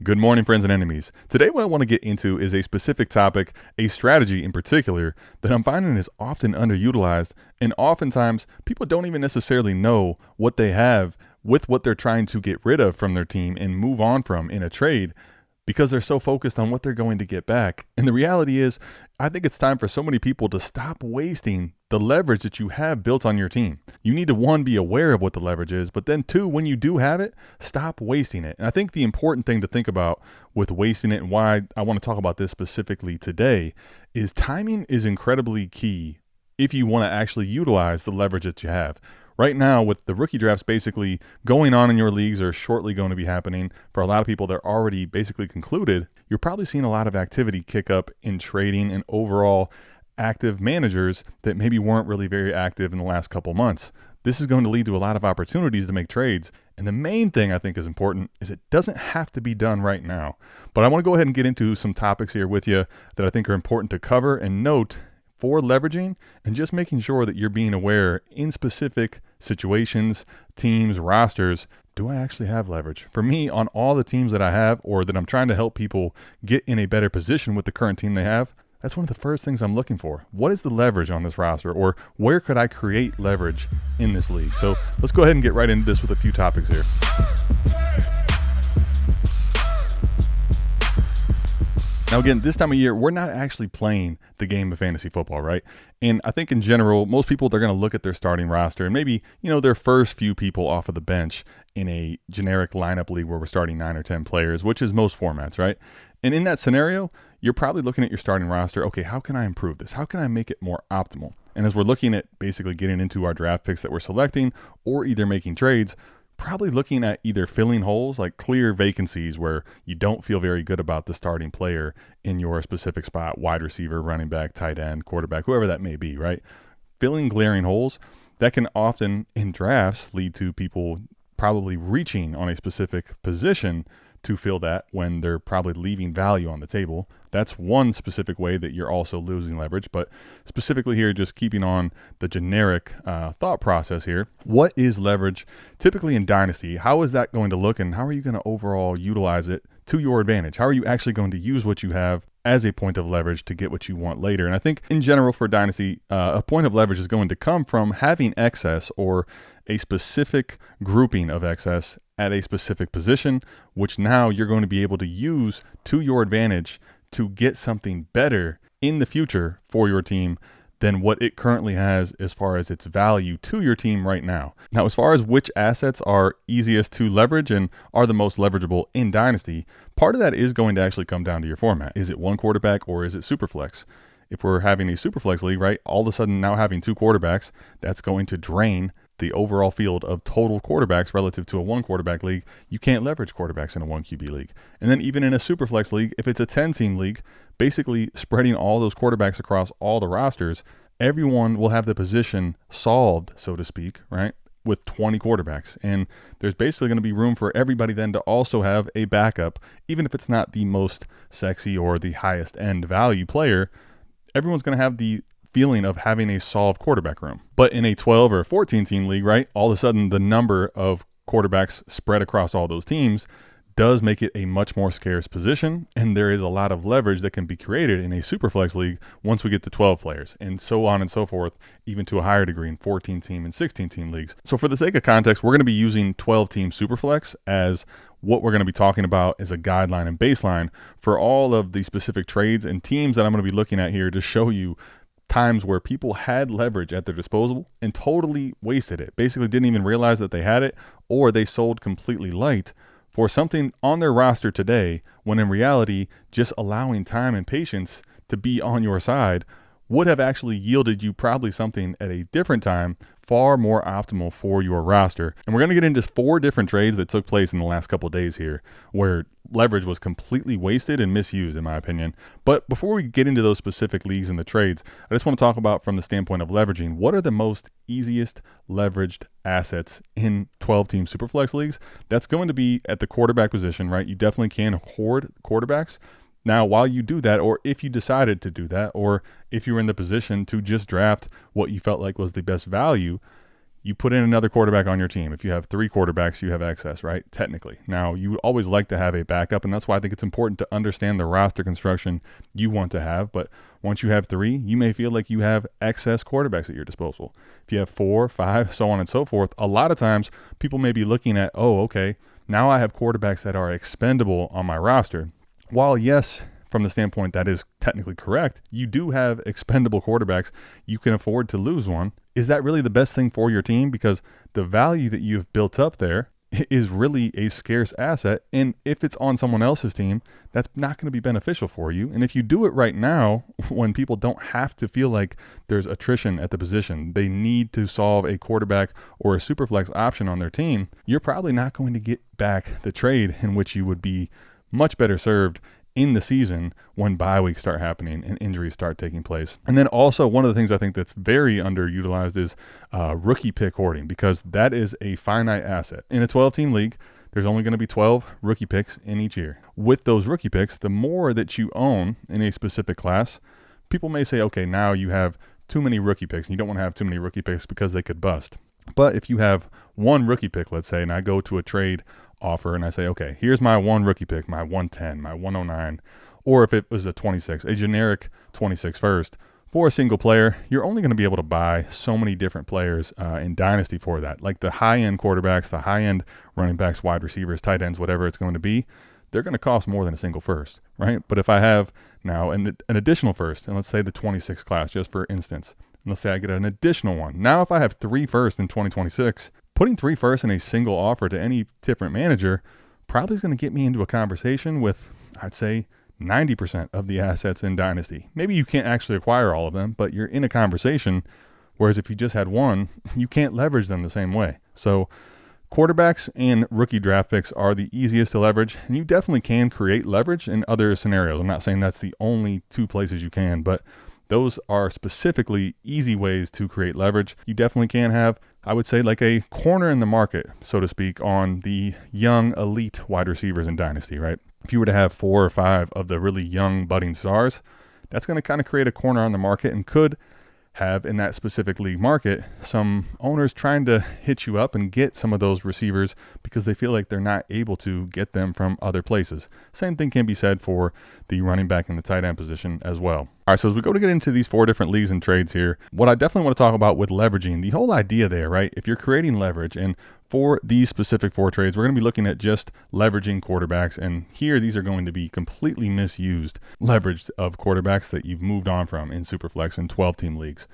Good morning, friends and enemies. Today, what I want to get into is a specific topic, a strategy in particular, that I'm finding is often underutilized, and oftentimes people don't even necessarily know what they have with what they're trying to get rid of from their team and move on from in a trade because they're so focused on what they're going to get back. And the reality is, I think it's time for so many people to stop wasting the leverage that you have built on your team. You need to, one, be aware of what the leverage is, but then two, when you do have it, stop wasting it. And I think the important thing to think about with wasting it, and why I want to talk about this specifically today, is timing is incredibly key if you want to actually utilize the leverage that you have. Right now, with the rookie drafts basically going on in your leagues or shortly going to be happening, for a lot of people, they're already basically concluded, you're probably seeing a lot of activity kick up in trading and overall active managers that maybe weren't really very active in the last couple months. This is going to lead to a lot of opportunities to make trades. And the main thing I think is important is it doesn't have to be done right now. But I want to go ahead and get into some topics here with you that I think are important to cover and note for leveraging, and just making sure that you're being aware in specific situations, teams, rosters. Do I actually have leverage? For me, on all the teams that I have, or that I'm trying to help people get in a better position with the current team they have, that's one of the first things I'm looking for. What is the leverage on this roster, or where could I create leverage in this league? So let's go ahead and get right into this with a few topics here. Now, again, this time of year, we're not actually playing the game of fantasy football, right? And I think in general, most people, they're going to look at their starting roster and maybe, their first few people off of the bench in a generic lineup league where we're starting 9 or 10 players, which is most formats, right? And in that scenario, you're probably looking at your starting roster. Okay, how can I improve this? How can I make it more optimal? And as we're looking at basically getting into our draft picks that we're selecting or either making trades, probably looking at either filling holes, like clear vacancies where you don't feel very good about the starting player in your specific spot, wide receiver, running back, tight end, quarterback, whoever that may be, right? Filling glaring holes, that can often in drafts lead to people probably reaching on a specific position to fill that when they're probably leaving value on the table. That's one specific way that you're also losing leverage, but specifically here, just keeping on the generic thought process here. What is leverage typically in Dynasty? How is that going to look, and how are you going to overall utilize it to your advantage? How are you actually going to use what you have as a point of leverage to get what you want later? And I think in general for Dynasty, a point of leverage is going to come from having excess or a specific grouping of excess at a specific position, which now you're going to be able to use to your advantage to get something better in the future for your team than what it currently has as far as its value to your team right now. Now, as far as which assets are easiest to leverage and are the most leverageable in Dynasty, part of that is going to actually come down to your format. Is it one quarterback or is it Superflex? If we're having a Superflex league, right, all of a sudden now having two quarterbacks, that's going to drain the overall field of total quarterbacks relative to a one quarterback league. You can't leverage quarterbacks in a 1 QB league. And then even in a Superflex league, if it's a 10-team league, basically spreading all those quarterbacks across all the rosters, everyone will have the position solved, so to speak, right, with 20 quarterbacks. And there's basically going to be room for everybody then to also have a backup, even if it's not the most sexy or the highest end value player. Everyone's going to have the feeling of having a solved quarterback room. But in a 12 or a 14 team league, right, all of a sudden the number of quarterbacks spread across all those teams does make it a much more scarce position, and there is a lot of leverage that can be created in a Superflex league once we get to 12 players, and so on and so forth, even to a higher degree in 14-team and 16-team leagues. So for the sake of context, we're going to be using 12-team Superflex as what we're going to be talking about as a guideline and baseline for all of the specific trades and teams that I'm going to be looking at here to show you times where people had leverage at their disposal and totally wasted it. Basically didn't even realize that they had it, or they sold completely light for something on their roster today, when in reality, just allowing time and patience to be on your side would have actually yielded you probably something at a different time far more optimal for your roster. And we're going to get into 4 different trades that took place in the last couple of days here where leverage was completely wasted and misused, in my opinion. But before we get into those specific leagues and the trades, I just want to talk about, from the standpoint of leveraging, what are the most easiest leveraged assets in 12-team Superflex leagues? That's going to be at the quarterback position, right? You definitely can hoard quarterbacks. Now, while you do that, or if you decided to do that, or if you were in the position to just draft what you felt like was the best value, You put in another quarterback on your team. If you have 3 quarterbacks, you have excess, right? Technically. Now, you would always like to have a backup, and that's why I think it's important to understand the roster construction you want to have. But once you have 3, you may feel like you have excess quarterbacks at your disposal. If you have 4, 5, so on and so forth, a lot of times people may be looking at, oh, okay, now I have quarterbacks that are expendable on my roster. While yes, from the standpoint that is technically correct, you do have expendable quarterbacks. You can afford to lose one. Is that really the best thing for your team? Because the value that you've built up there is really a scarce asset. And if it's on someone else's team, that's not going to be beneficial for you. And if you do it right now, when people don't have to feel like there's attrition at the position, they need to solve a quarterback or a super flex option on their team, you're probably not going to get back the trade in which you would be much better served in the season when bye weeks start happening and injuries start taking place. And then also one of the things I think that's very underutilized is rookie pick hoarding, because that is a finite asset. In a 12-team league, there's only going to be 12 rookie picks in each year. With those rookie picks, the more that you own in a specific class, people may say, okay, now you have too many rookie picks, and you don't want to have too many rookie picks because they could bust. But if you have one rookie pick, let's say, and I go to a trade offer and I say, okay, here's my one rookie pick, my 110, my 109, or if it was a 26, a generic 26 first for a single player, you're only going to be able to buy so many different players in Dynasty for that. Like the high-end quarterbacks, the high-end running backs, wide receivers, tight ends, whatever it's going to be, they're going to cost more than a single first, right? But if I have now an additional first, and let's say the 26 class, just for instance, and let's say I get an additional one. Now, if I have 3 firsts in 2026, putting 3 firsts in a single offer to any different manager probably is going to get me into a conversation with, I'd say, 90% of the assets in Dynasty. Maybe you can't actually acquire all of them, but you're in a conversation, whereas if you just had one, you can't leverage them the same way. So quarterbacks and rookie draft picks are the easiest to leverage, and you definitely can create leverage in other scenarios. I'm not saying that's the only 2 places you can, but those are specifically easy ways to create leverage. You definitely can have, I would say, like a corner in the market, so to speak, on the young elite wide receivers in Dynasty, right? If you were to have 4 or 5 of the really young budding stars, that's going to kind of create a corner on the market and could have in that specific league market some owners trying to hit you up and get some of those receivers because they feel like they're not able to get them from other places. Same thing can be said for the running back and the tight end position as well. All right, so as we go to get into these 4 different leagues and trades here, what I definitely want to talk about with leveraging, the whole idea there, right? If you're creating leverage, and for these specific 4 trades, we're going to be looking at just leveraging quarterbacks. And here, these are going to be completely misused leverage of quarterbacks that you've moved on from in Superflex and 12-team leagues.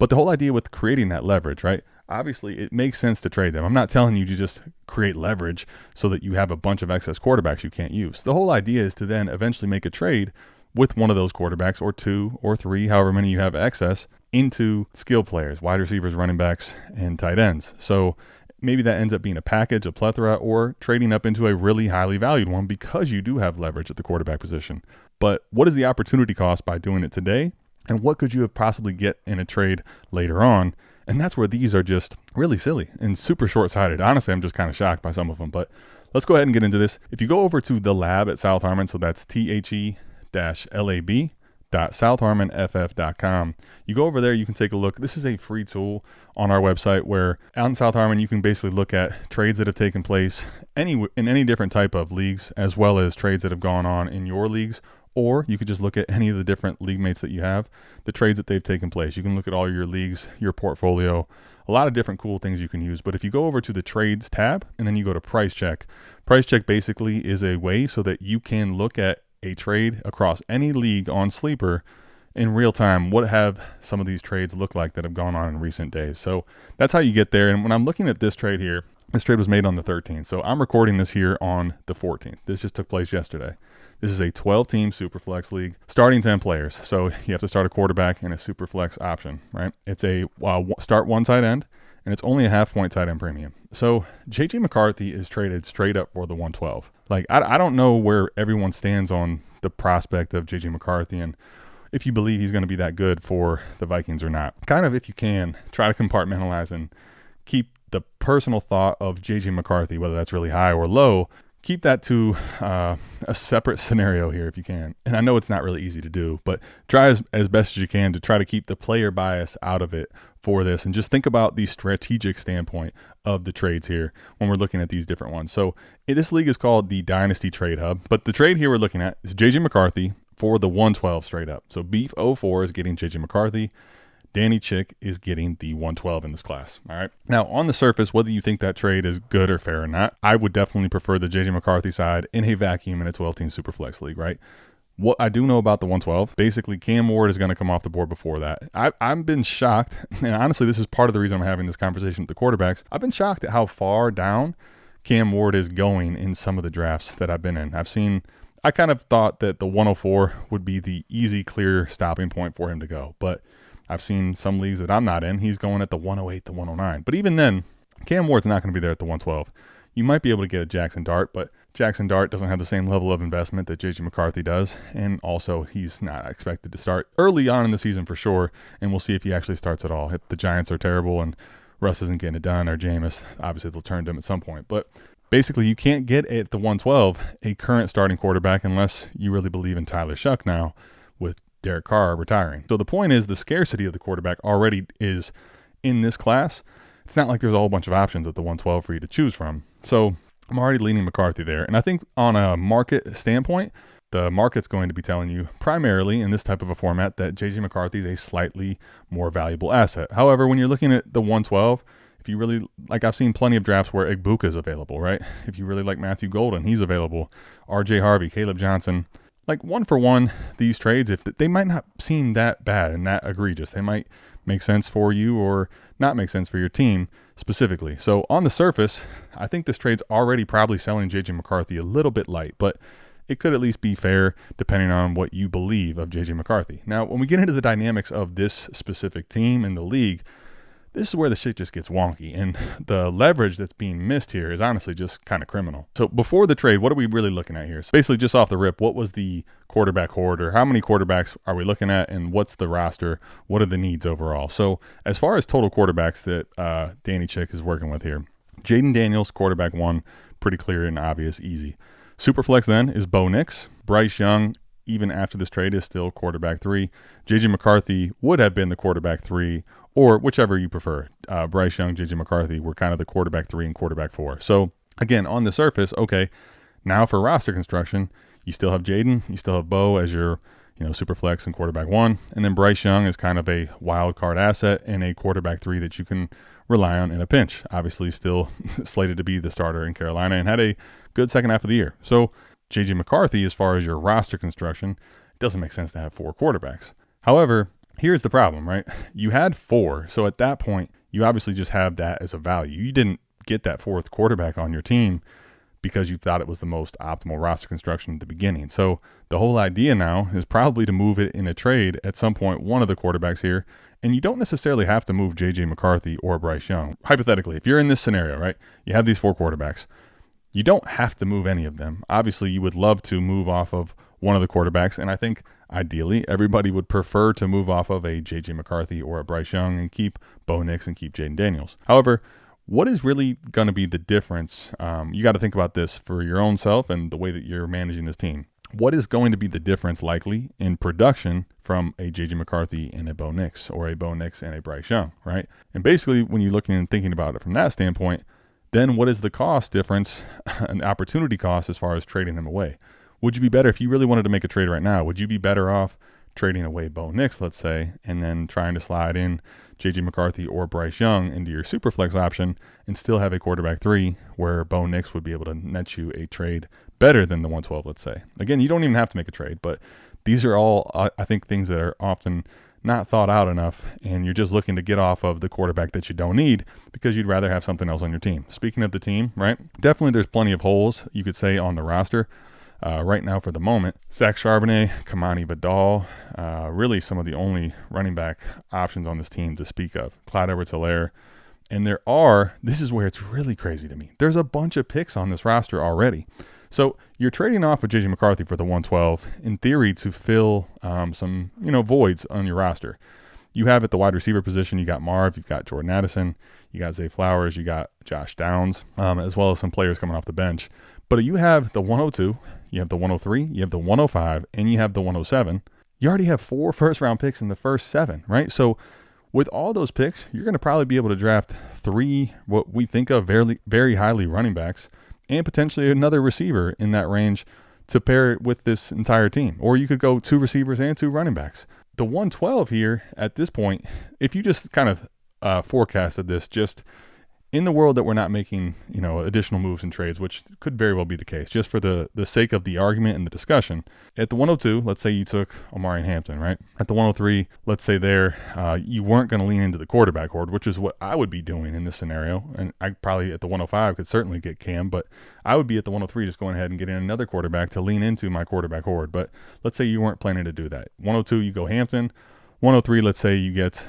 But the whole idea with creating that leverage, right? Obviously, it makes sense to trade them. I'm not telling you to just create leverage so that you have a bunch of excess quarterbacks you can't use. The whole idea is to then eventually make a trade with one of those quarterbacks, or 2 or 3, however many you have excess, into skill players, wide receivers, running backs, and tight ends. So maybe that ends up being a package, a plethora, or trading up into a really highly valued one because you do have leverage at the quarterback position. But what is the opportunity cost by doing it today? And what could you have possibly get in a trade later on? And that's where these are just really silly and super short-sighted. Honestly, I'm just kind of shocked by some of them. But let's go ahead and get into this. If you go over to the lab at South Harmon, so that's THE-LAB.SouthHarmonFF.com. You go over there, you can take a look. This is a free tool on our website where out in South Harmon, you can basically look at trades that have taken place in any different type of leagues, as well as trades that have gone on in your leagues. Or you could just look at any of the different league mates that you have, the trades that they've taken place. You can look at all your leagues, your portfolio, a lot of different cool things you can use. But if you go over to the trades tab and then you go to price check basically is a way so that you can look at a trade across any league on Sleeper in real time. What have some of these trades look like that have gone on in recent days? So that's how you get there. And when I'm looking at this trade here, this trade was made on the 13th. So I'm recording this here on the 14th. This just took place yesterday. This is a 12-team Superflex league, starting 10 players. So you have to start a quarterback and a Superflex option, right? It's a start 1 tight end, and it's only a half-point tight end premium. So J.J. McCarthy is traded straight up for the 112. Like, I don't know where everyone stands on the prospect of J.J. McCarthy and if you believe he's going to be that good for the Vikings or not. Kind of, if you can, try to compartmentalize and keep the personal thought of J.J. McCarthy, whether that's really high or low, keep that to a separate scenario here if you can. And I know it's not really easy to do, but try as best as you can to try to keep the player bias out of it for this, and just think about the strategic standpoint of the trades here when we're looking at these different ones. So this league is called the Dynasty Trade Hub, but the trade here we're looking at is JJ McCarthy for the 112 straight up. So Beef 04 is getting JJ McCarthy. Danny Chick is getting the 112 in this class. All right. Now, on the surface, whether you think that trade is good or fair or not, I would definitely prefer the JJ McCarthy side in a vacuum in a 12-team Superflex league, right? What I do know about the 112, basically Cam Ward is going to come off the board before that. I've been shocked, and honestly, this is part of the reason I'm having this conversation with the quarterbacks. I've been shocked at how far down Cam Ward is going in some of the drafts that I've been in. I kind of thought that the 104 would be the easy, clear stopping point for him to go, but I've seen some leagues that I'm not in. He's going at the 108, the 109. But even then, Cam Ward's not going to be there at the 112. You might be able to get a Jackson Dart, but Jackson Dart doesn't have the same level of investment that JJ McCarthy does. And also, he's not expected to start early on in the season for sure. And we'll see if he actually starts at all. If the Giants are terrible and Russ isn't getting it done, or Jameis, obviously they'll turn to him at some point. But basically, you can't get at the 112 a current starting quarterback unless you really believe in Tyler Shuck now with Derek Carr retiring. So the point is, the scarcity of the quarterback already is in this class. It's not like there's a whole bunch of options at the 112 for you to choose from. So I'm already leaning McCarthy there. And I think on a market standpoint, the market's going to be telling you primarily in this type of a format that JJ McCarthy is a slightly more valuable asset. However, when you're looking at the 112, if you really like, I've seen plenty of drafts where Igbuka is available, right? If you really like Matthew Golden, he's available. RJ Harvey, Caleb Johnson. Like one for one, these trades, if they might not seem that bad and that egregious, they might make sense for you or not make sense for your team specifically. So on the surface, I think this trade's already probably selling JJ McCarthy a little bit light, but it could at least be fair depending on what you believe of JJ McCarthy. Now, when we get into the dynamics of this specific team in the league, this is where the shit just gets wonky, and the leverage that's being missed here is honestly just kind of criminal. So before the trade, what are we really looking at here? So basically, just off the rip, what was the quarterback horde, or how many quarterbacks are we looking at, and what's the roster? What are the needs overall? So as far as total quarterbacks that Danny Chick is working with here, Jaden Daniels, quarterback 1, pretty clear and obvious, easy. Superflex then is Bo Nix. Bryce Young, even after this trade, is still quarterback 3. JJ McCarthy would have been the quarterback 3, or whichever you prefer. Bryce Young, JJ McCarthy were kind of the quarterback 3 and quarterback 4. So again, on the surface, okay, now for roster construction, you still have Jaden, you still have Bo as your super flex and quarterback 1, and then Bryce Young is kind of a wild card asset and a quarterback 3 that you can rely on in a pinch. Obviously still slated to be the starter in Carolina and had a good second half of the year. So JJ McCarthy, as far as your roster construction, it doesn't make sense to have 4 quarterbacks. However, here's the problem, right? You had 4, so at that point, you obviously just have that as a value. You didn't get that 4th quarterback on your team because you thought it was the most optimal roster construction at the beginning. So the whole idea now is probably to move it in a trade at some point, one of the quarterbacks here, and you don't necessarily have to move JJ McCarthy or Bryce Young. Hypothetically, if you're in this scenario, right, you have these 4 quarterbacks, you don't have to move any of them. Obviously, you would love to move off of one of the quarterbacks, and I think ideally everybody would prefer to move off of a JJ McCarthy or a Bryce Young and keep Bo Nix and keep Jaden Daniels. However, what is really going to be the difference? You got to think about this for your own self and the way that you're managing this team. What is going to be the difference likely in production from a JJ McCarthy and a Bo Nix, or a Bo Nix and a Bryce Young, right? And basically, when you're looking and thinking about it from that standpoint, then what is the cost difference, an opportunity cost as far as trading them away? Would you be better if you really wanted to make a trade right now? Would you be better off trading away Bo Nix, let's say, and then trying to slide in JJ McCarthy or Bryce Young into your Superflex option and still have a quarterback 3 where Bo Nix would be able to net you a trade better than the 112, let's say? Again, you don't even have to make a trade, but these are all, I think, things that are often not thought out enough, and you're just looking to get off of the quarterback that you don't need because you'd rather have something else on your team. Speaking of the team, right, definitely there's plenty of holes, you could say, on the roster. Right now, for the moment, Zach Charbonnet, Kamani Vidal, really some of the only running back options on this team to speak of. Clyde Edwards-Helaire. And this is where it's really crazy to me. There's a bunch of picks on this roster already. So you're trading off with JJ McCarthy for the 112, in theory, to fill some voids on your roster. You have at the wide receiver position, you got Marv, you've got Jordan Addison, you got Zay Flowers, you got Josh Downs, as well as some players coming off the bench. But you have the 102, you have the 103, you have the 105, and you have the 107. You already have 4 first-round picks in the first 7, right? So with all those picks, you're going to probably be able to draft 3 what we think of very, very highly running backs and potentially another receiver in that range to pair it with this entire team. Or you could go 2 receivers and 2 running backs. The 112 here at this point, if you just kind of forecasted this just in the world that we're not making, additional moves and trades, which could very well be the case, just for the sake of the argument and the discussion. At the 102, let's say you took Omari and Hampton, right? At the 103, let's say you weren't going to lean into the quarterback horde, which is what I would be doing in this scenario. And I probably at the 105 could certainly get Cam, but I would be at the 103 just going ahead and getting another quarterback to lean into my quarterback horde. But let's say you weren't planning to do that. 102, you go Hampton. 103, let's say you get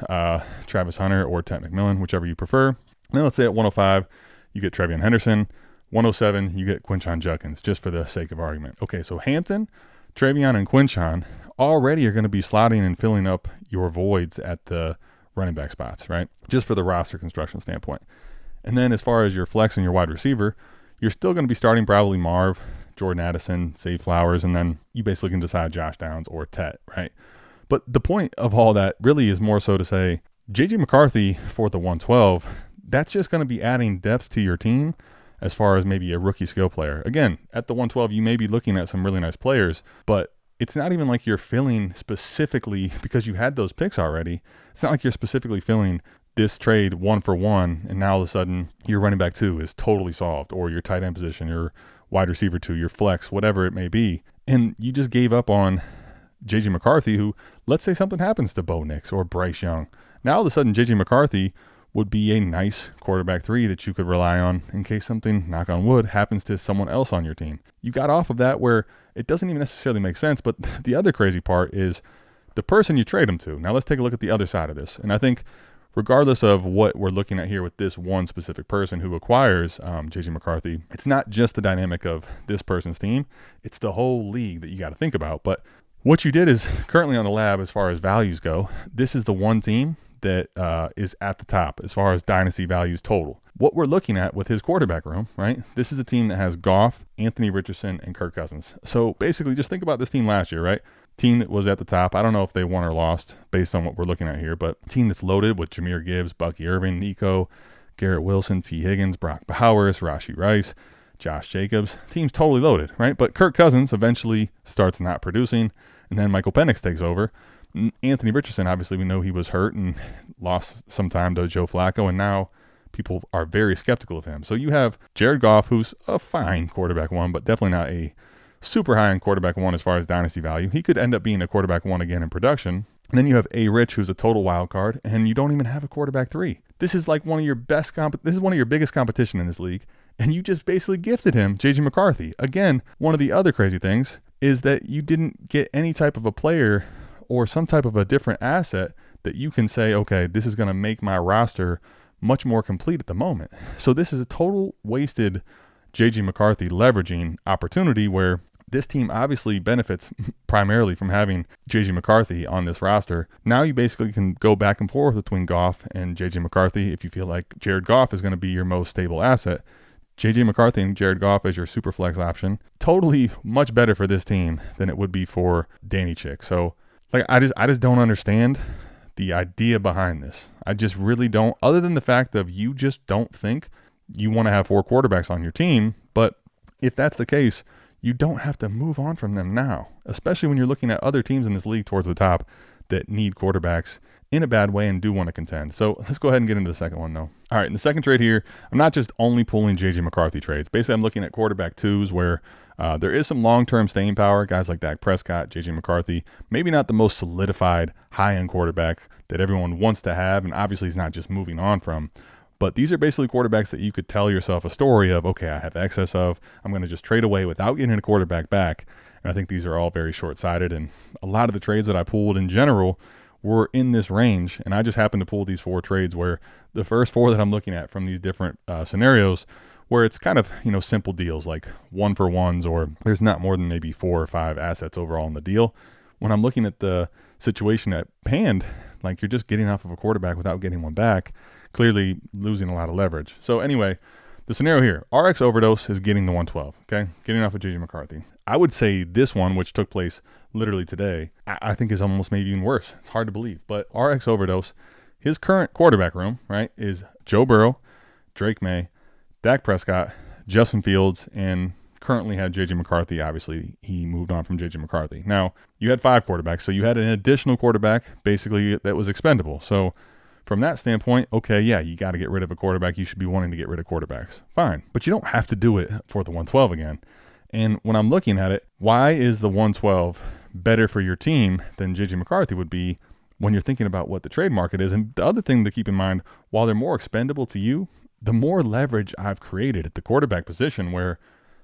Travis Hunter or Ted McMillan, whichever you prefer. Then let's say at 105, you get Trevion Henderson. 107, you get Quinshon Judkins, just for the sake of argument. Okay, so Hampton, Trevion, and Quinshon already are going to be slotting and filling up your voids at the running back spots, right? Just for the roster construction standpoint. And then as far as your flex and your wide receiver, you're still going to be starting probably Marv, Jordan Addison, Zay Flowers, and then you basically can decide Josh Downs or Tet, right? But the point of all that really is more so to say, J.J. McCarthy for the 112, that's just going to be adding depth to your team as far as maybe a rookie skill player. Again, at the 112, you may be looking at some really nice players, but it's not even like you're filling specifically, because you had those picks already, it's not like you're specifically filling this trade 1 for 1, and now all of a sudden your running back 2 is totally solved, or your tight end position, your wide receiver 2, your flex, whatever it may be. And you just gave up on J.J. McCarthy, who, let's say something happens to Bo Nix or Bryce Young. Now all of a sudden J.J. McCarthy would be a nice quarterback 3 that you could rely on in case something, knock on wood, happens to someone else on your team. You got off of that where it doesn't even necessarily make sense, but the other crazy part is the person you trade him to. Now let's take a look at the other side of this. And I think regardless of what we're looking at here with this one specific person who acquires J.J. McCarthy, it's not just the dynamic of this person's team, it's the whole league that you got to think about. But what you did is currently on the lab as far as values go, this is the one team that is at the top as far as dynasty values total. What we're looking at with his quarterback room, right? This is a team that has Goff, Anthony Richardson, and Kirk Cousins. So basically just think about this team last year, right? Team that was at the top. I don't know if they won or lost based on what we're looking at here, but team that's loaded with Jahmyr Gibbs, Bucky Irving, Nico, Garrett Wilson, T. Higgins, Brock Bowers, Rashee Rice, Josh Jacobs. Team's totally loaded, right? But Kirk Cousins eventually starts not producing, and then Michael Penix takes over. Anthony Richardson, obviously, we know he was hurt and lost some time to Joe Flacco, and now people are very skeptical of him. So you have Jared Goff, who's a fine quarterback 1, but definitely not a super high in quarterback 1 as far as dynasty value. He could end up being a quarterback 1 again in production. And then you have A. Rich, who's a total wild card, and you don't even have a quarterback 3. This is like one of your best this is one of your biggest competition in this league, and you just basically gifted him J.J. McCarthy. Again, one of the other crazy things is that you didn't get any type of a player or some type of a different asset that you can say, okay, this is going to make my roster much more complete at the moment. So this is a total wasted J.J. McCarthy leveraging opportunity where this team obviously benefits primarily from having J.J. McCarthy on this roster. Now you basically can go back and forth between Goff and J.J. McCarthy if you feel like Jared Goff is going to be your most stable asset. J.J. McCarthy and Jared Goff as your super flex option. Totally much better for this team than it would be for Danny Chick. So I just don't understand the idea behind this. I just really don't, other than the fact of you just don't think you want to have 4 quarterbacks on your team. But if that's the case, you don't have to move on from them now, especially when you're looking at other teams in this league towards the top that need quarterbacks in a bad way and do want to contend. So let's go ahead and get into the second one though. All right, in the second trade here, I'm not just only pulling J.J. McCarthy trades. Basically, I'm looking at quarterback 2s where there is some long-term staying power. Guys like Dak Prescott, J.J. McCarthy, maybe not the most solidified high-end quarterback that everyone wants to have, and obviously he's not just moving on from. But these are basically quarterbacks that you could tell yourself a story of, okay, I have excess of, I'm going to just trade away without getting a quarterback back. And I think these are all very short-sighted, and a lot of the trades that I pulled in general were in this range, and I just happened to pull these 4 trades where the first 4 that I'm looking at from these different scenarios where it's kind of, simple deals like 1 for 1s, or there's not more than maybe 4 or 5 assets overall in the deal. When I'm looking at the situation at hand, like you're just getting off of a quarterback without getting one back, clearly losing a lot of leverage. So anyway, the scenario here, RX Overdose is getting the 112, okay? Getting off of JJ McCarthy. I would say this one, which took place literally today, I think is almost maybe even worse. It's hard to believe. But RX Overdose, his current quarterback room, right, is Joe Burrow, Drake May, Dak Prescott, Justin Fields, and currently had JJ McCarthy. Obviously, he moved on from JJ McCarthy. Now, you had 5 quarterbacks, so you had an additional quarterback basically that was expendable. So from that standpoint, okay, yeah, you got to get rid of a quarterback. You should be wanting to get rid of quarterbacks. Fine. But you don't have to do it for the 112 again. And when I'm looking at it, why is the 112 better for your team than JJ McCarthy would be when you're thinking about what the trade market is? And the other thing to keep in mind, while they're more expendable to you, the more leverage I've created at the quarterback position, where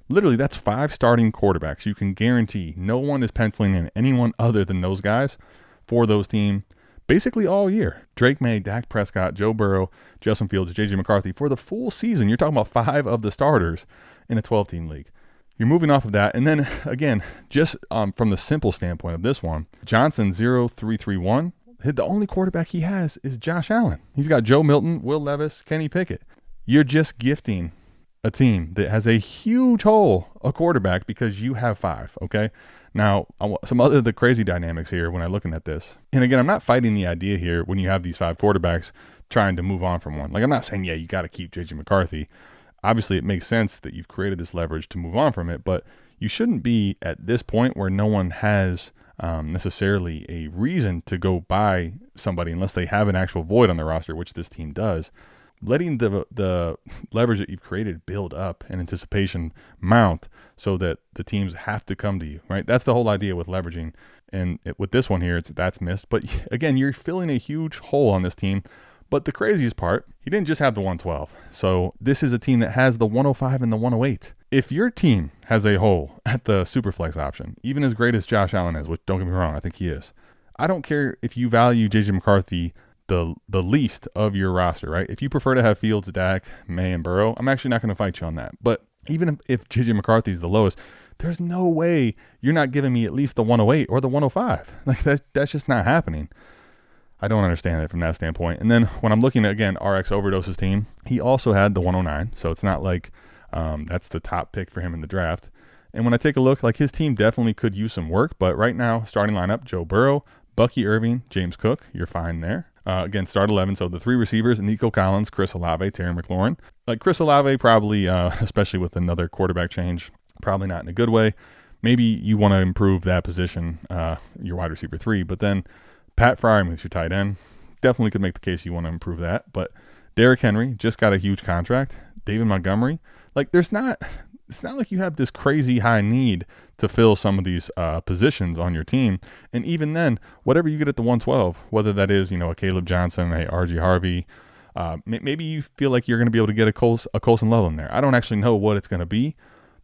literally that's 5 starting quarterbacks. You can guarantee no one is penciling in anyone other than those guys for those teams basically all year. Drake May, Dak Prescott, Joe Burrow, Justin Fields, JJ McCarthy for the full season. You're talking about 5 of the starters in a 12-team league. You're moving off of that. And then, again, just from the simple standpoint of this one, Johnson 0331, the only quarterback he has is Josh Allen. He's got Joe Milton, Will Levis, Kenny Pickett. You're just gifting a team that has a huge hole, a quarterback, because you have 5, okay? Now, some other the crazy dynamics here when I'm looking at this. And again, I'm not fighting the idea here when you have these 5 quarterbacks trying to move on from one. Like, I'm not saying, yeah, you got to keep JJ McCarthy. Obviously, it makes sense that you've created this leverage to move on from it, but you shouldn't be at this point where no one has necessarily a reason to go buy somebody unless they have an actual void on their roster, which this team does. Letting the leverage that you've created build up and anticipation mount so that the teams have to come to you, right? That's the whole idea with leveraging. And with this one here, that's missed. But again, you're filling a huge hole on this team. But the craziest part, he didn't just have the 112. So this is a team that has the 105 and the 108. If your team has a hole at the superflex option, even as great as Josh Allen is, which don't get me wrong, I think he is. I don't care if you value JJ McCarthy the least of your roster, right? If you prefer to have Fields, Dak, May, and Burrow, I'm actually not going to fight you on that. But even if JJ McCarthy is the lowest, there's no way you're not giving me at least the 108 or the 105. Like that's just not happening. I don't understand it from that standpoint. And then when I'm looking at, again, RX Overdose's team, he also had the 109. So it's not like that's the top pick for him in the draft. And when I take a look, like his team definitely could use some work. But right now, starting lineup, Joe Burrow, Bucky Irving, James Cook, you're fine there. Again, start 11. So the 3 receivers, Nico Collins, Chris Olave, Terry McLaurin. Like Chris Olave probably, especially with another quarterback change, probably not in a good way. Maybe you want to improve that position, your wide receiver 3. But then Pat Fryermuth is your tight end. Definitely could make the case you want to improve that. But Derrick Henry just got a huge contract. David Montgomery. Like it's not like you have this crazy high need to fill some of these positions on your team. And even then, whatever you get at the 112, whether that is, a Caleb Johnson, a R.G. Harvey, maybe you feel like you're going to be able to get a Colson Love in there. I don't actually know what it's going to be,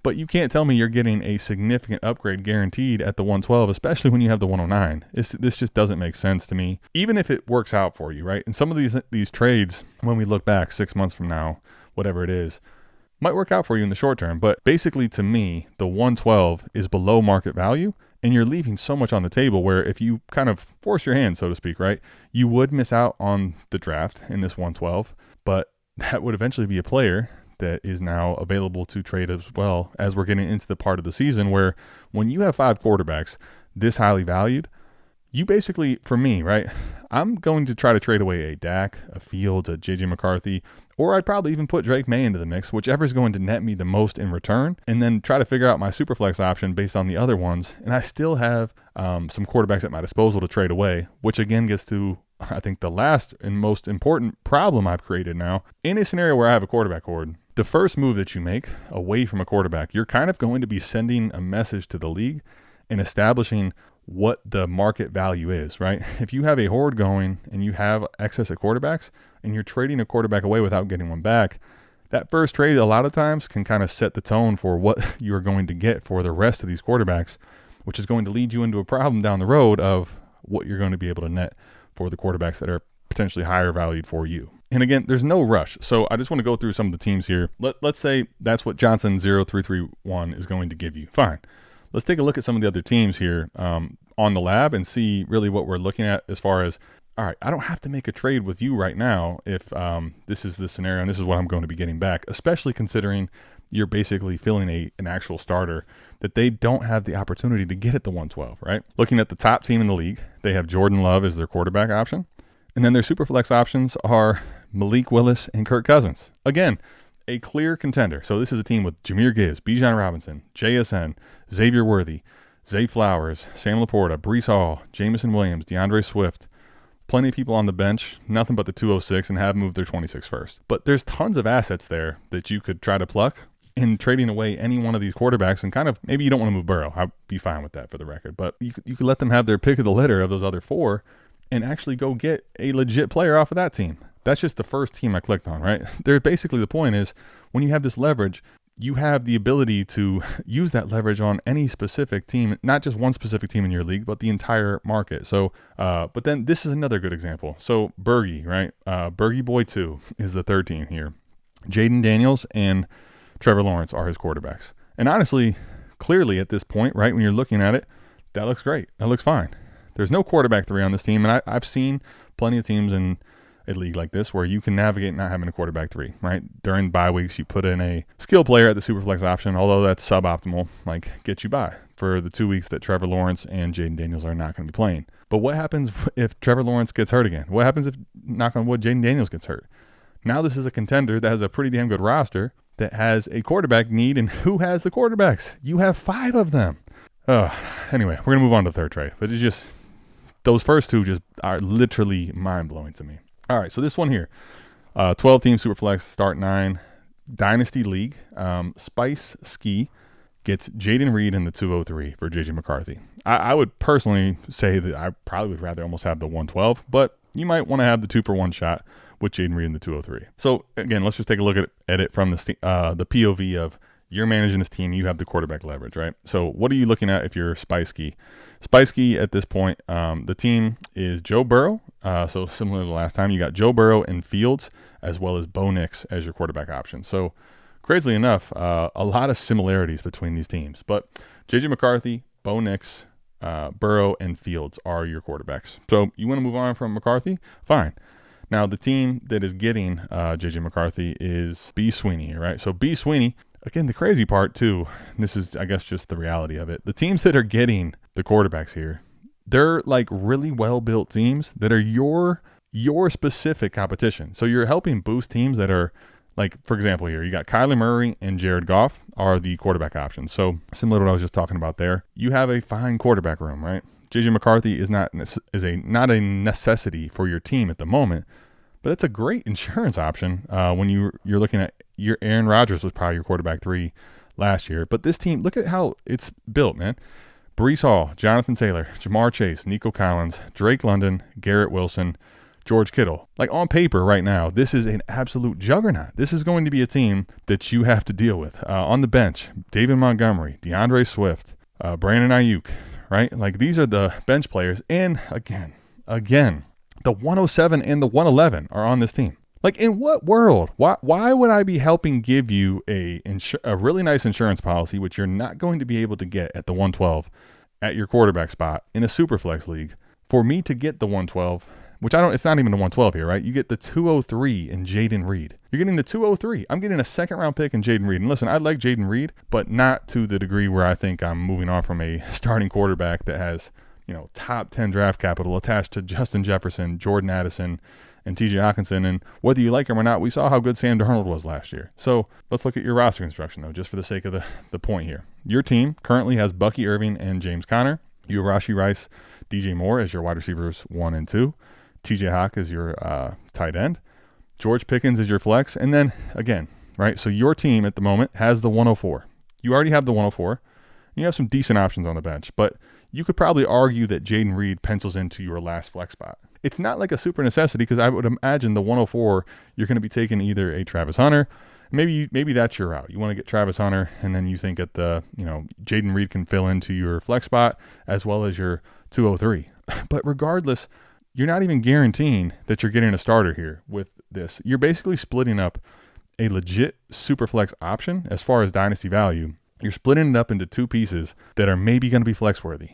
but you can't tell me you're getting a significant upgrade guaranteed at the 112, especially when you have the 109. This just doesn't make sense to me, even if it works out for you, right? And some of these trades, when we look back 6 months from now, whatever it is, might work out for you in the short term. But basically, to me, the 112 is below market value, and you're leaving so much on the table where if you kind of force your hand, so to speak, right, you would miss out on the draft in this 112, but that would eventually be a player that is now available to trade as well, as we're getting into the part of the season where when you have 5 quarterbacks this highly valued, you basically, for me, right, I'm going to try to trade away a Dak, a Fields, a JJ McCarthy, or I'd probably even put Drake May into the mix, whichever is going to net me the most in return, and then try to figure out my superflex option based on the other ones. And I still have some quarterbacks at my disposal to trade away, which again gets to, I think, the last and most important problem I've created now. In a scenario where I have a quarterback hoard, the first move that you make away from a quarterback, you're kind of going to be sending a message to the league and establishing what the market value is, right? If you have a hoard going and you have excess of quarterbacks and you're trading a quarterback away without getting one back, that first trade a lot of times can kind of set the tone for what you're going to get for the rest of these quarterbacks, which is going to lead you into a problem down the road of what you're going to be able to net for the quarterbacks that are potentially higher valued for you. And again, there's no rush. So I just want to go through some of the teams here. Let's say that's what Johnson 0331 is going to give you. Fine. Let's take a look at some of the other teams here on the lab and see really what we're looking at as far as, all right, I don't have to make a trade with you right now if this is the scenario and this is what I'm going to be getting back, especially considering you're basically filling an actual starter that they don't have the opportunity to get at the 112, right? Looking at the top team in the league, they have Jordan Love as their quarterback option. And then their super flex options are Malik Willis and Kirk Cousins. Again, a clear contender. So this is a team with Jahmyr Gibbs, Bijan Robinson, JSN, Xavier Worthy, Zay Flowers, Sam Laporta, Breece Hall, Jamison Williams, DeAndre Swift. Plenty of people on the bench, nothing but the 206, and have moved their 26 first. But there's tons of assets there that you could try to pluck in trading away any one of these quarterbacks, and kind of, maybe you don't want to move Burrow. I'd be fine with that for the record. But you could let them have their pick of the litter of those other four and actually go get a legit player off of that team. That's just the first team I clicked on, right? There's basically the point is when you have this leverage, you have the ability to use that leverage on any specific team, not just one specific team in your league, but the entire market. So, but then this is another good example. So Bergie, right? Bergie Boy 2 is the third team here. Jaden Daniels and Trevor Lawrence are his quarterbacks. And honestly, clearly at this point, right, when you're looking at it, that looks great. That looks fine. There's no quarterback 3 on this team, and I've seen plenty of teams in a league like this where you can navigate not having a quarterback 3, right? During bye weeks, you put in a skill player at the superflex option, although that's suboptimal, like get you by for the 2 weeks that Trevor Lawrence and Jaden Daniels are not going to be playing. But what happens if Trevor Lawrence gets hurt again? What happens if, knock on wood, Jaden Daniels gets hurt? Now this is a contender that has a pretty damn good roster that has a quarterback need, and who has the quarterbacks? You have 5 of them. Anyway, we're going to move on to the third trade, but it's just, those first 2 just are literally mind-blowing to me. All right, so this one here, 12-team Superflex, start 9, Dynasty League. Spice Ski gets Jaden Reed in the 203 for J.J. McCarthy. I would personally say that I probably would rather almost have the 112, but you might want to have the 2-for-1 shot with Jaden Reed in the 203. So, again, let's just take a look at it from the POV of you're managing this team, you have the quarterback leverage, right? So what are you looking at if you're Spice-Ski? Spice-Ski at this point, the team is Joe Burrow. So similar to the last time, you got Joe Burrow and Fields, as well as Bo Nix as your quarterback option. So crazily enough, a lot of similarities between these teams. But J.J. McCarthy, Bo Nix, Burrow, and Fields are your quarterbacks. So you want to move on from McCarthy? Fine. Now, the team that is getting J.J. McCarthy is B. Sweeney here, right? So B. Sweeney, again, the crazy part too, and this is, I guess, just the reality of it. The teams that are getting the quarterbacks here, they're like really well-built teams that are your specific competition. So you're helping boost teams that are, like, for example here, you got Kyler Murray and Jared Goff are the quarterback options. So similar to what I was just talking about there, you have a fine quarterback room, right? J.J. McCarthy is not a necessity for your team at the moment, but it's a great insurance option when you're looking at your Aaron Rodgers was probably your quarterback 3 last year. But this team, look at how it's built, man. Breece Hall, Jonathan Taylor, Jamar Chase, Nico Collins, Drake London, Garrett Wilson, George Kittle. Like, on paper right now, this is an absolute juggernaut. This is going to be a team that you have to deal with. On the bench, David Montgomery, DeAndre Swift, Brandon Ayuk, right? Like, these are the bench players. And again, the 107 and the 111 are on this team. Like, in what world? Why would I be helping give you a really nice insurance policy, which you're not going to be able to get at the 112 at your quarterback spot in a super flex league, for me to get the 112, which it's not even the 112 here, right? You get the 203 in Jaden Reed. You're getting the 203. I'm getting a second-round pick in Jaden Reed. And listen, I like Jaden Reed, but not to the degree where I think I'm moving on from a starting quarterback that has, top 10 draft capital attached to Justin Jefferson, Jordan Addison, and TJ Hawkinson. And whether you like him or not, we saw how good Sam Darnold was last year. So let's look at your roster construction, though, just for the sake of the point here. Your team currently has Bucky Irving and James Conner. You have Rashee Rice, DJ Moore as your wide receivers 1 and 2. TJ Hawk is your tight end. George Pickens is your flex. And then, again, right, so your team at the moment has the 104. You already have the 104. You have some decent options on the bench, but you could probably argue that Jaden Reed pencils into your last flex spot. It's not like a super necessity because I would imagine the 104, you're going to be taking either a Travis Hunter. Maybe that's your route. You want to get Travis Hunter, and then you think at the, Jaden Reed can fill into your flex spot as well as your 203. But regardless, you're not even guaranteeing that you're getting a starter here with this. You're basically splitting up a legit super flex option as far as dynasty value. You're splitting it up into 2 pieces that are maybe going to be flex worthy.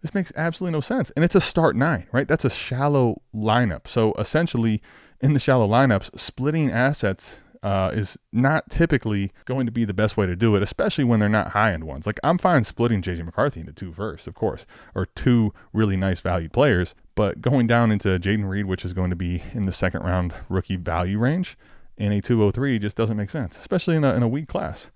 This makes absolutely no sense. And it's a start 9, right? That's a shallow lineup. So essentially, in the shallow lineups, splitting assets is not typically going to be the best way to do it, especially when they're not high-end ones. Like, I'm fine splitting J.J. McCarthy into 2 first, of course, or 2 really nice valued players, but going down into Jaden Reed, which is going to be in the second round rookie value range, in a 203 just doesn't make sense, especially in a weak class.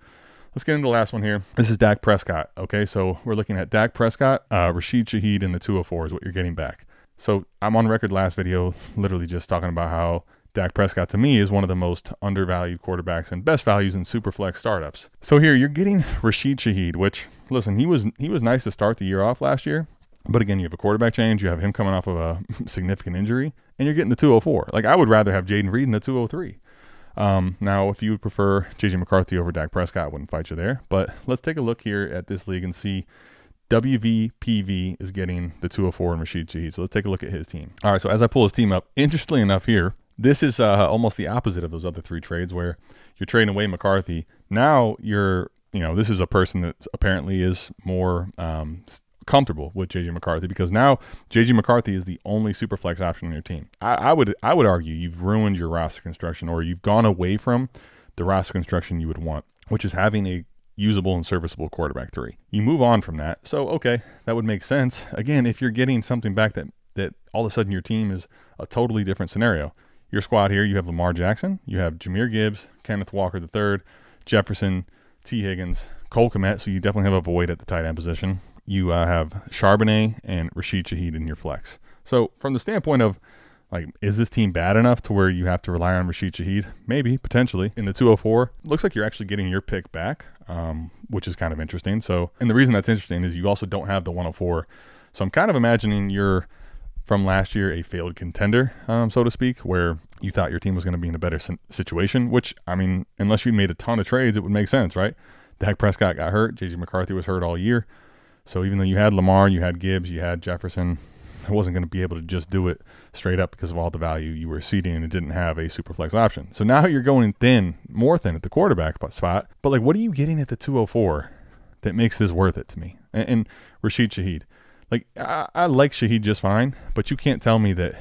Let's get into the last one here. This is Dak Prescott. Okay, so we're looking at Dak Prescott, Rashid Shaheed in the 204 is what you're getting back. So I'm on record last video literally just talking about how Dak Prescott, to me, is one of the most undervalued quarterbacks and best values in Superflex startups. So here you're getting Rashid Shaheed, which, listen, he was nice to start the year off last year. But again, you have a quarterback change. You have him coming off of a significant injury, and you're getting the 204. Like, I would rather have Jaden Reed in the 203. Now, if you would prefer J.J. McCarthy over Dak Prescott, I wouldn't fight you there. But let's take a look here at this league and see WVPV is getting the 204 and Rashid Shaheed. So let's take a look at his team. All right, so as I pull his team up, interestingly enough here, this is almost the opposite of those other 3 trades where you're trading away McCarthy. Now this is a person that apparently is more comfortable with J.J. McCarthy, because now J.J. McCarthy is the only super flex option on your team. I would argue you've ruined your roster construction, or you've gone away from the roster construction you would want, which is having a usable and serviceable quarterback 3. You move on from that. So, okay, that would make sense. Again, if you're getting something back that all of a sudden your team is a totally different scenario. Your squad here, you have Lamar Jackson, you have Jahmyr Gibbs, Kenneth Walker III, Jefferson, T. Higgins, Cole Kmet, so you definitely have a void at the tight end position. You have Charbonnet and Rashid Shaheed in your flex. So from the standpoint of, like, is this team bad enough to where you have to rely on Rashid Shaheed? Maybe, potentially. In the 204, looks like you're actually getting your pick back, which is kind of interesting. So, and the reason that's interesting is you also don't have the 104. So I'm kind of imagining you're, from last year, a failed contender, so to speak, where you thought your team was going to be in a better situation, which, I mean, unless you made a ton of trades, it would make sense, right? Dak Prescott got hurt. J.J. McCarthy was hurt all year. So even though you had Lamar, you had Gibbs, you had Jefferson, I wasn't going to be able to just do it straight up because of all the value you were seeding, and it didn't have a super flex option. So now you're going more thin at the quarterback spot. But, like, what are you getting at the 204 that makes this worth it to me? And Rashid Shaheed. Like, I like Shaheed just fine, but you can't tell me that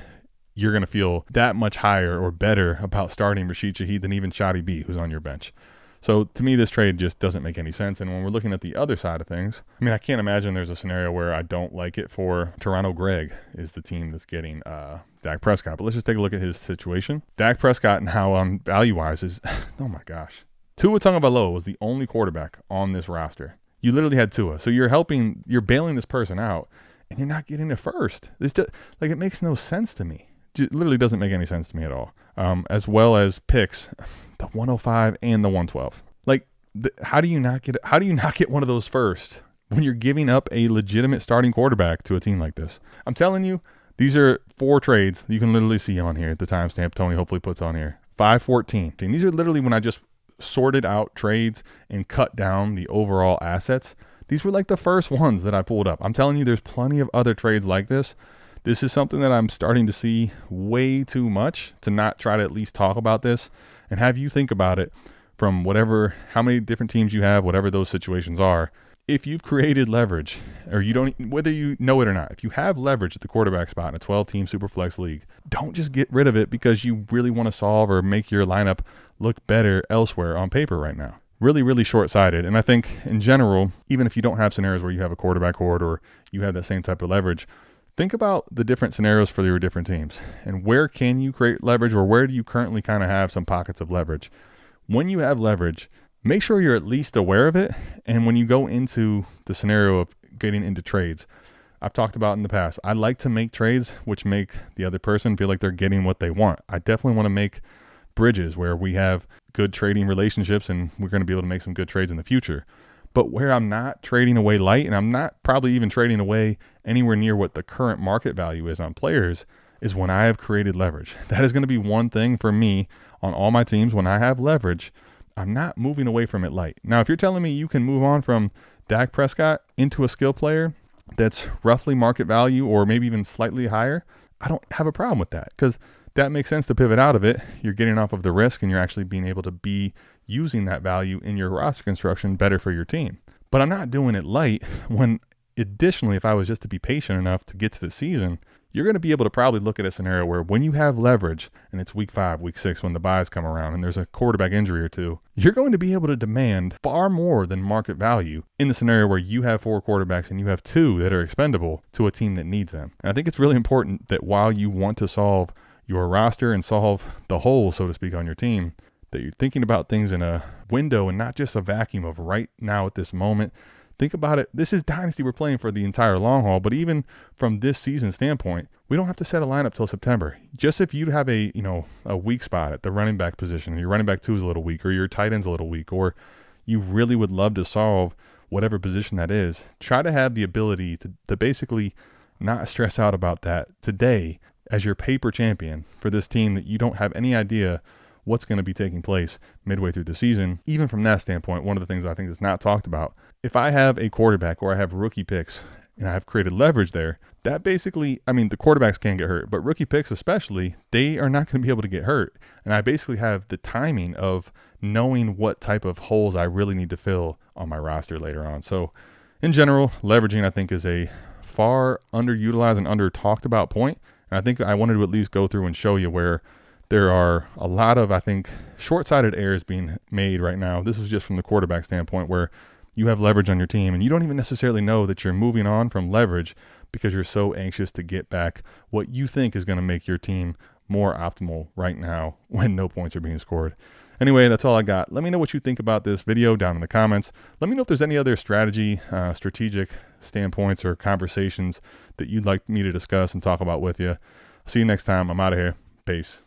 you're going to feel that much higher or better about starting Rashid Shaheed than even Shotty B, who's on your bench. So to me, this trade just doesn't make any sense. And when we're looking at the other side of things, I mean, I can't imagine there's a scenario where I don't like it for Toronto Greg is the team that's getting Dak Prescott. But let's just take a look at his situation. Dak Prescott now on value-wise is, oh my gosh. Tua Tagovailoa was the only quarterback on this roster. You literally had Tua. So you're bailing this person out, and you're not getting a first. It makes no sense to me. It literally doesn't make any sense to me at all. As well as picks, the 105 and the 112. Like, how do you not get one of those first when you're giving up a legitimate starting quarterback to a team like this? I'm telling you, these are 4 trades you can literally see on here at the timestamp Tony hopefully puts on here. 514. These are literally when I just sorted out trades and cut down the overall assets. These were like the first ones that I pulled up. I'm telling you, there's plenty of other trades like this. This is something that I'm starting to see way too much to not try to at least talk about this and have you think about it from how many different teams you have, whatever those situations are. If you've created leverage, or you don't, whether you know it or not, if you have leverage at the quarterback spot in a 12-team Superflex league, don't just get rid of it because you really want to solve or make your lineup look better elsewhere on paper right now. Really, really short-sighted. And I think in general, even if you don't have scenarios where you have a quarterback horde or you have that same type of leverage, think about the different scenarios for your different teams and where can you create leverage, or where do you currently kind of have some pockets of leverage. When you have leverage, make sure you're at least aware of it. And when you go into the scenario of getting into trades, I've talked about in the past, I like to make trades which make the other person feel like they're getting what they want. I definitely want to make bridges where we have good trading relationships and we're going to be able to make some good trades in the future. But where I'm not trading away light, and I'm not probably even trading away anywhere near what the current market value is on players, is when I have created leverage. That is going to be one thing for me on all my teams. When I have leverage, I'm not moving away from it light. Now, if you're telling me you can move on from Dak Prescott into a skill player that's roughly market value or maybe even slightly higher, I don't have a problem with that, because that makes sense to pivot out of it. You're getting off of the risk and you're actually being able to be using that value in your roster construction better for your team. But I'm not doing it light when Additionally, if I was just to be patient enough to get to the season, you're going to be able to probably look at a scenario where when you have leverage and it's week 5, week 6, when the buys come around and there's a quarterback injury or two, you're going to be able to demand far more than market value in the scenario where you have 4 quarterbacks and you have 2 that are expendable to a team that needs them. And I think it's really important that while you want to solve your roster and solve the hole, so to speak, on your team, that you're thinking about things in a window and not just a vacuum of right now at this moment. Think about it. This is Dynasty. We're playing for the entire long haul. But even from this season standpoint, we don't have to set a lineup till September. Just if you have a weak spot at the running back position, and your running back 2 is a little weak, or your tight end's a little weak, or you really would love to solve whatever position that is, try to have the ability to basically not stress out about that today as your paper champion for this team that you don't have any idea what's going to be taking place midway through the season. Even from that standpoint, one of the things I think is not talked about, if I have a quarterback or I have rookie picks and I have created leverage there, that basically, I mean, the quarterbacks can get hurt, but rookie picks especially, they are not going to be able to get hurt. And I basically have the timing of knowing what type of holes I really need to fill on my roster later on. So in general, leveraging I think is a far underutilized and under talked about point. And I think I wanted to at least go through and show you where there are a lot of, I think, short-sighted errors being made right now. This is just from the quarterback standpoint where you have leverage on your team and you don't even necessarily know that you're moving on from leverage because you're so anxious to get back what you think is going to make your team more optimal right now when no points are being scored. Anyway, that's all I got. Let me know what you think about this video down in the comments. Let me know if there's any other strategic standpoints or conversations that you'd like me to discuss and talk about with you. See you next time. I'm out of here. Peace.